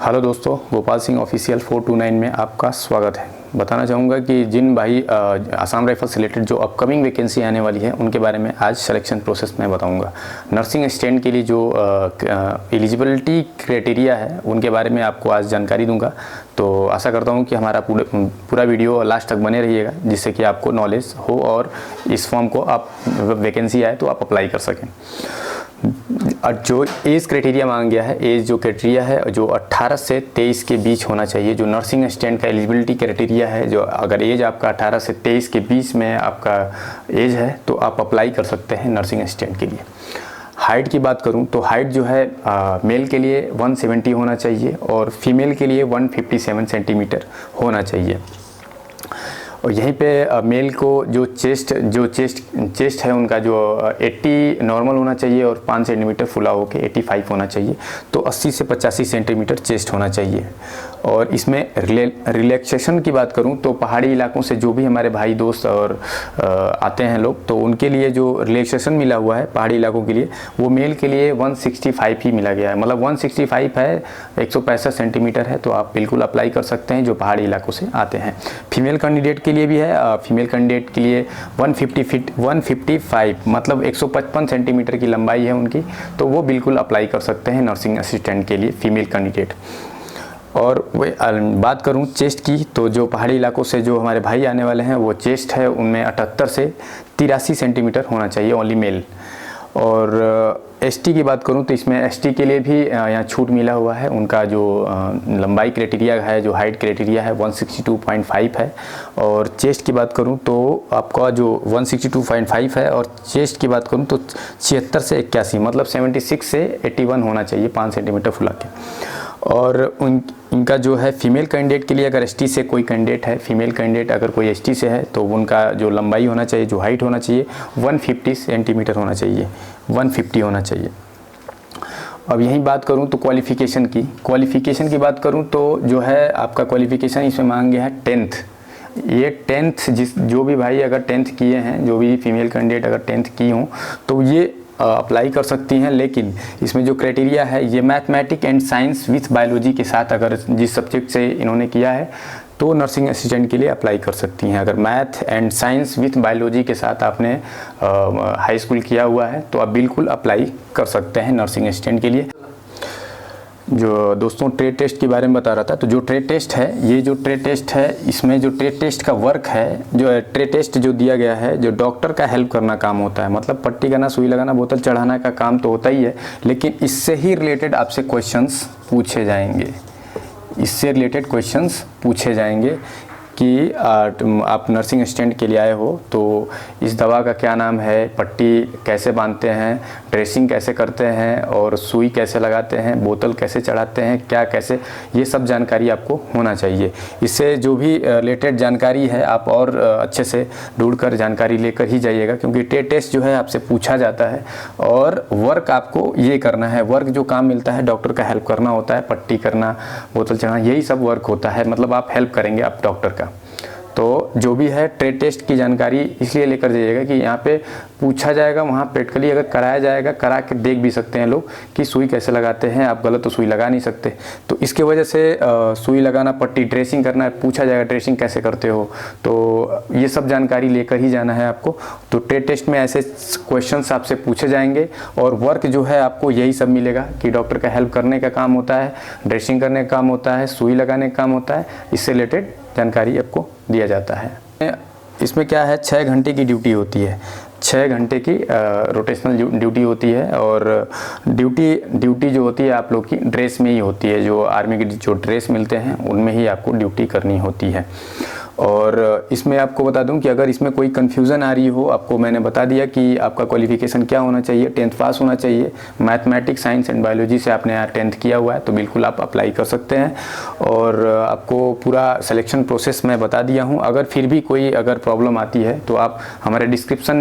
Hello दोस्तों, Gopal Singh official 429 में आपका स्वागत है। बताना चाहूँगा कि जिन भाई आसाम राइफल से रिलेटेड जो अपकमिंग वैकेंसी आने वाली है उनके बारे में आज सिलेक्शन प्रोसेस में बताऊँगा। नर्सिंग स्टैंड के लिए जो एलिजिबिलिटी क्राइटेरिया है उनके बारे में आपको आज जानकारी दूंगा। तो आशा करता हूँ कि हमारा पूरा वीडियो लास्ट तक बने रहिएगा, जिससे कि आपको नॉलेज हो और इस फॉर्म को आप वैकेंसी आए तो आप अप्लाई कर सकें। और जो एज क्राइटेरिया मांगा गया है, एज जो क्राइटेरिया है जो 18 से 23 के बीच होना चाहिए। जो नर्सिंग स्टैंड का एलिजिबिलिटी क्राइटेरिया है, जो अगर एज आपका 18 से 23 के बीच में आपका एज है तो आप अप्लाई कर सकते हैं नर्सिंग स्टैंड के लिए। हाइट की बात करूं तो हाइट जो है मेल के लिए 170 होना चाहिए और फीमेल के लिए 157 सेंटीमीटर होना चाहिए। और यहीं पे मेल को जो चेस्ट है उनका जो 80 नॉर्मल होना चाहिए और 5 सेंटीमीटर फुला होकर 85 होना चाहिए। तो 80 से 85 सेंटीमीटर चेस्ट होना चाहिए। और इसमें रिलैक्सेशन की बात करूं तो पहाड़ी इलाकों से जो भी हमारे भाई दोस्त और आते हैं लोग, तो उनके लिए जो रिलैक्सेशन मिला हुआ है पहाड़ी इलाकों के लिए, वो मेल के लिए 165 ही मिला गया है। मतलब 165 है, 165 सेंटीमीटर है, तो आप बिल्कुल अप्लाई कर सकते हैं जो पहाड़ी इलाकों से आते हैं। फीमेल कैंडिडेट के लिए भी है। फीमेल कैंडिडेट के लिए 155 मतलब 155 सेंटीमीटर की लंबाई है उनकी, तो वो बिल्कुल अप्लाई कर सकते हैं नर्सिंग असिस्टेंट के लिए फीमेल कैंडिडेट। और वे बात करूं चेस्ट की, तो जो पहाड़ी इलाकों से जो हमारे भाई आने वाले हैं वो चेस्ट है उनमें 78 से 83 सेंटीमीटर होना चाहिए ओनली मेल। और एसटी की बात करूं तो इसमें एसटी के लिए भी यहाँ छूट मिला हुआ है। उनका जो लंबाई क्राइटेरिया है, जो हाइट क्राइटेरिया है 162.5 है। और चेस्ट की बात करूं तो आपका जो 162.5 है और चेस्ट की बात करूं तो 76 से 81 मतलब 76 से 81 होना चाहिए, 5 सेंटीमीटर फुला के। और इनका जो है फीमेल कैंडिडेट के लिए, अगर एसटी से कोई कैंडिडेट है, फीमेल कैंडिडेट अगर कोई एसटी से है, तो उनका जो लंबाई होना चाहिए, जो हाइट होना चाहिए 150 सेंटीमीटर होना चाहिए, 150 होना चाहिए। अब यही बात करूं तो क्वालिफ़िकेशन की बात करूं तो जो है आपका क्वालिफ़िकेशन इसमें मांग गया है 10th। ये 10th जो भी भाई अगर 10th किए हैं, जो भी फीमेल कैंडिडेट अगर 10th की हों तो ये अप्लाई कर सकती हैं। लेकिन इसमें जो क्राइटेरिया है, ये mathematic and science with biology के साथ अगर जिस सब्जेक्ट से इन्होंने किया है तो नर्सिंग असिस्टेंट के लिए अप्लाई कर सकती हैं। अगर math and science with biology के साथ आपने हाई स्कूल किया हुआ है तो आप बिल्कुल अप्लाई कर सकते हैं नर्सिंग असिस्टेंट के लिए। जो दोस्तों ट्रेड टेस्ट के बारे में बता रहा था, तो जो ट्रेड टेस्ट है, ये जो ट्रेड टेस्ट है, इसमें जो ट्रेड टेस्ट का वर्क है, जो ट्रेड टेस्ट जो दिया गया है, जो डॉक्टर का हेल्प करना काम होता है। मतलब पट्टी करना, सुई लगाना, बोतल चढ़ाना का काम तो होता ही है, लेकिन इससे ही रिलेटेड आपसे क्वेश्चंस पूछे जाएंगे। इससे रिलेटेड क्वेश्चंस पूछे जाएंगे कि आप नर्सिंग असिस्टेंट के लिए आए हो तो इस दवा का क्या नाम है, पट्टी कैसे बांधते हैं, ड्रेसिंग कैसे करते हैं और सुई कैसे लगाते हैं, बोतल कैसे चढ़ाते हैं, क्या कैसे, ये सब जानकारी आपको होना चाहिए। इससे जो भी रिलेटेड जानकारी है आप और अच्छे से ढूंढकर जानकारी लेकर ही जाइएगा, क्योंकि ट्रेड टेस्ट जो है आपसे पूछा जाता है। और वर्क आपको ये करना है, वर्क जो काम मिलता है डॉक्टर का हेल्प करना होता है, पट्टी करना, बोतल चढ़ाना, यही सब वर्क होता है। मतलब आप हेल्प करेंगे आप डॉक्टर का। तो जो भी है ट्रेड टेस्ट की जानकारी इसलिए लेकर जाइएगा कि यहाँ पे पूछा जाएगा, वहाँ प्रैक्टिकली अगर कराया जाएगा, करा के देख भी सकते हैं लोग कि सुई कैसे लगाते हैं। आप गलत तो सुई लगा नहीं सकते, तो इसके वजह से सुई लगाना, पट्टी, ड्रेसिंग करना पूछा जाएगा, ड्रेसिंग कैसे करते हो, तो ये सब जानकारी लेकर ही जाना है आपको। तो ट्रेड टेस्ट में ऐसे क्वेश्चंस आपसे पूछे जाएंगे और वर्क जो है आपको यही सब मिलेगा कि डॉक्टर का हेल्प करने का काम होता है, ड्रेसिंग करने का काम होता है, सुई लगाने का काम होता है। इससे रिलेटेड जानकारी आपको दिया जाता है। इसमें क्या है, 6 घंटे की ड्यूटी होती है, 6 घंटे की रोटेशनल ड्यूटी होती है। और ड्यूटी जो होती है आप लोग की ड्रेस में ही होती है, जो आर्मी के जो ड्रेस मिलते हैं उनमें ही आपको ड्यूटी करनी होती है। और इसमें आपको बता दूं कि अगर इसमें कोई कन्फ्यूज़न आ रही हो, आपको मैंने बता दिया कि आपका क्वालिफ़िकेशन क्या होना चाहिए, 10th पास होना चाहिए, मैथमेटिक्स, साइंस एंड बायोलॉजी से आपने 10th किया हुआ है तो बिल्कुल आप अप्लाई कर सकते हैं। और आपको पूरा सिलेक्शन प्रोसेस मैं बता दिया हूं। अगर फिर भी कोई अगर प्रॉब्लम आती है तो आप हमारे डिस्क्रिप्शन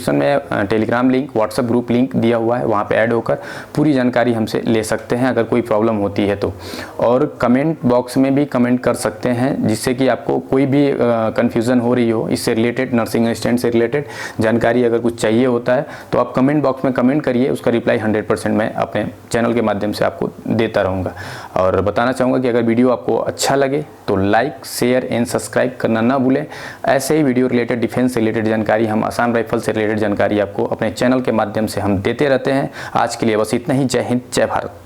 में Telegram link, WhatsApp group link दिया हुआ है, वहाँ पर ऐड होकर पूरी जानकारी हमसे ले सकते हैं अगर कोई प्रॉब्लम होती है तो। और कमेंट बॉक्स में भी कमेंट कर सकते हैं जिससे कि आपको कोई भी कन्फ्यूज़न हो रही हो इससे रिलेटेड, नर्सिंग असिस्टेंट से रिलेटेड जानकारी अगर कुछ चाहिए होता है तो आप कमेंट बॉक्स में कमेंट करिए, उसका रिप्लाई 100% मैं अपने चैनल के माध्यम से आपको देता रहूँगा। और बताना चाहूँगा कि अगर वीडियो आपको अच्छा लगे तो लाइक, शेयर एंड सब्सक्राइब करना ना भूलें। ऐसे ही वीडियो रिलेटेड, डिफेंस से रिलेटेड जानकारी, हम आसाम राइफल से रिलेटेड जानकारी आपको अपने चैनल के माध्यम से हम देते रहते हैं। आज के लिए बस इतना ही। जय हिंद, जय भारत।